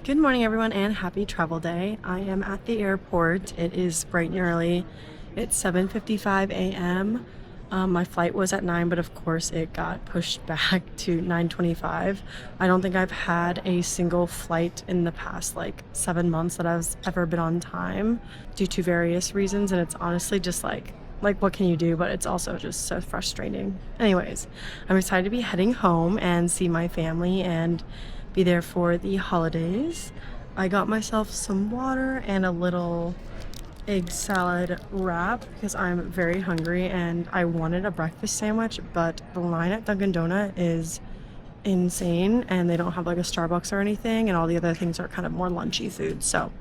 Good morning everyone and happy travel day. I am at the airport. It is bright and early. It's 7:55 a.m. My flight was at 9, but of course it got pushed back to 9:25. I don't think I've had a single flight in the past like 7 months that I've ever been on time due to various reasons, and it's honestly just like what can you do? But it's also just so frustrating. Anyways, I'm excited to be heading home and see my family and be there for the holidays. I got myself some water and a little egg salad wrap because I'm very hungry and I wanted a breakfast sandwich, but the line at Dunkin' Donut is insane and they don't have like a Starbucks or anything, and all the other things are kind of more lunchy food, so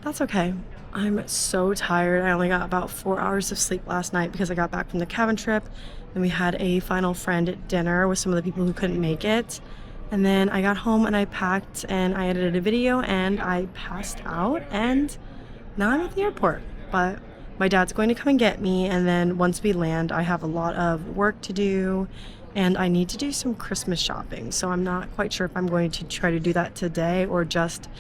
that's okay. I'm so tired. I only got about 4 hours of sleep last night because I got back from the cabin trip and we had a final friend dinner with some of the people who couldn't make it. And then I got home and I packed and I edited a video and I passed out, and now I'm at the airport. But my dad's going to come and get me, and then once we land I have a lot of work to do and I need to do some Christmas shopping. So I'm not quite sure if I'm going to try to do that today or just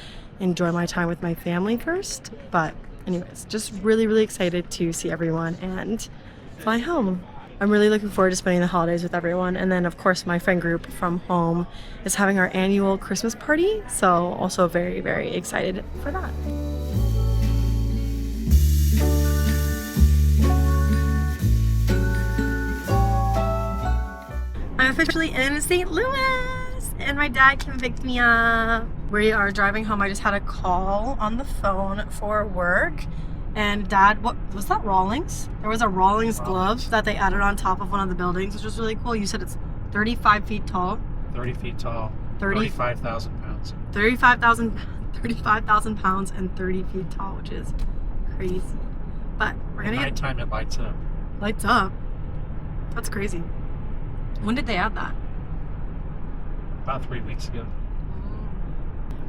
enjoy my time with my family first. But anyways, just really excited to see everyone and fly home. I'm really looking forward to spending the holidays with everyone. And then of course my friend group from home is having our annual Christmas party, so also very excited for that. I'm officially in St. Louis and my dad came and picked me up. We are driving home. I just had a call on the phone for work. And Dad, what was that, Rawlings? There was a Rawlings glove that they added on top of one of the buildings, which was really cool. You said it's 35 feet tall. 30 feet tall. 35,000 pounds. 35,000 pounds and 30 feet tall, which is crazy. But we're gonna At nighttime it lights up. Lights up. That's crazy. When did they add that? About 3 weeks ago.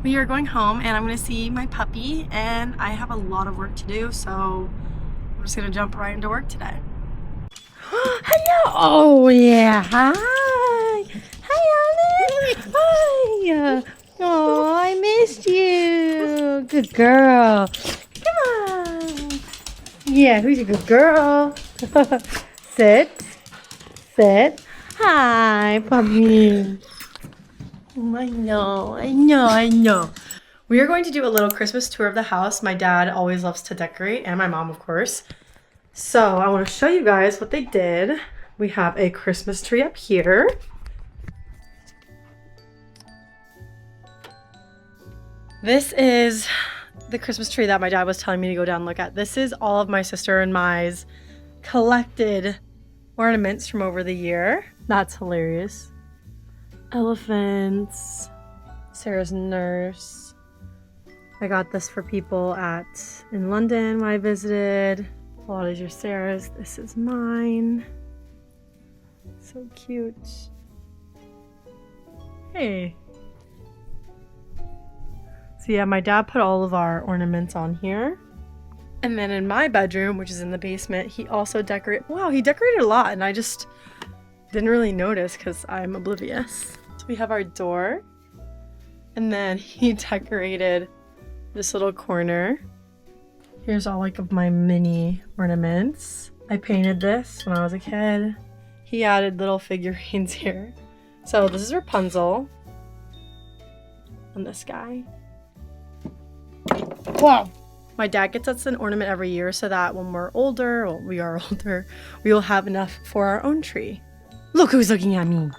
We are going home and I'm going to see my puppy, and I have a lot of work to do, so I'm just going to jump right into work today. Hello! Oh yeah! Hi! Hi, Anna! Hi! Oh, I missed you! Good girl! Come on! Yeah, who's a good girl? Sit. Sit. Hi, puppy. I know. We are going to do a little Christmas tour of the house. My dad always loves to decorate, and my mom, of course. So I want to show you guys what they did. We have a Christmas tree up here. This is the Christmas tree that my dad was telling me to go down and look at. This is all of my sister and my's collected ornaments from over the year. That's hilarious. Elephants, Sarah's nurse. I got this for people in London when I visited. A lot of your Sarah's. This is mine. So cute. Hey. So yeah, my dad put all of our ornaments on here. And then in my bedroom, which is in the basement, he also decorated. Wow, he decorated a lot, and I just didn't really notice because I'm oblivious. So we have our door, and then he decorated this little corner. Here's all like of my mini ornaments. I painted this when I was a kid. He added little figurines here. So this is Rapunzel. And this guy. Wow. My dad gets us an ornament every year so that when we're older, well, we are older, we will have enough for our own tree. Look who's looking at me.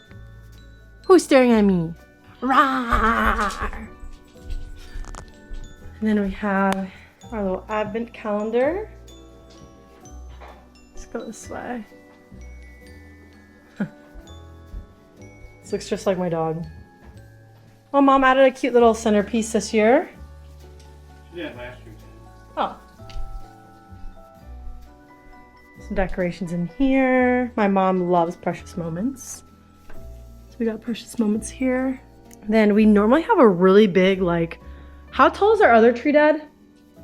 Who's staring at me? Rawr! And then we have our little advent calendar. Let's go this way. This looks just like my dog. Oh, Mom added a cute little centerpiece this year. Yeah, last year. Oh. Some decorations in here. My mom loves Precious Moments. So we got Precious Moments here. Then we normally have a really big, like, how tall is our other tree, Dad?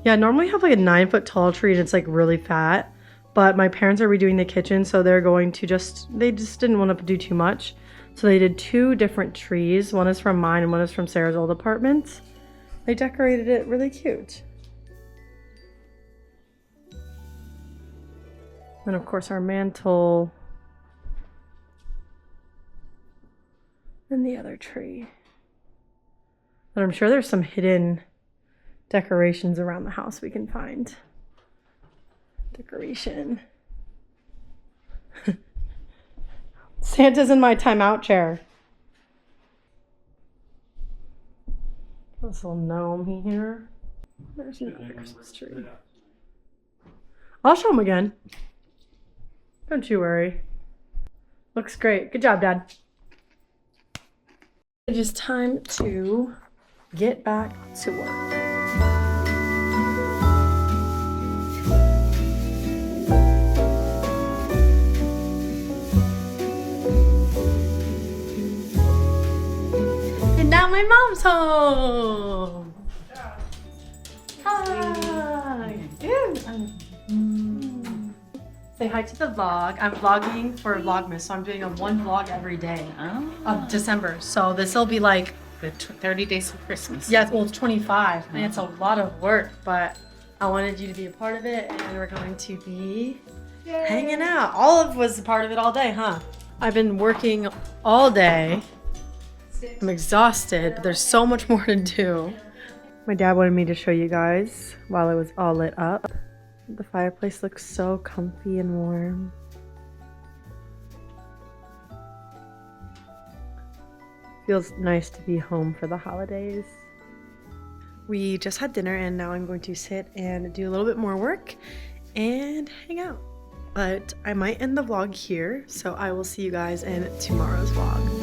Yeah, normally have like a 9-foot tall tree and it's like really fat. But my parents are redoing the kitchen, so they're going to they just didn't want to do too much. So they did 2 different trees. One is from mine and one is from Sarah's old apartment. They decorated it really cute. And of course our mantle. And the other tree. But I'm sure there's some hidden decorations around the house we can find. Decoration. Santa's in my timeout chair. This little gnome here. There's another Christmas tree. I'll show him again. Don't you worry. Looks great. Good job, Dad. It is time to get back to work. And now my mom's home. Hi. Say hi to the vlog. I'm vlogging for Vlogmas, so I'm doing a one vlog every day of December. So this will be like The 30 days of Christmas. yeah, well, it's 25, and it's a lot of work, but I wanted you to be a part of it, and we're going to be hanging out. Olive was a part of it all day, huh? I've been working all day. I'm exhausted, but there's so much more to do. My dad wanted me to show you guys while it was all lit up. The fireplace looks so comfy and warm. Feels nice to be home for the holidays. We just had dinner and now I'm going to sit and do a little bit more work and hang out. But I might end the vlog here, so I will see you guys in tomorrow's vlog.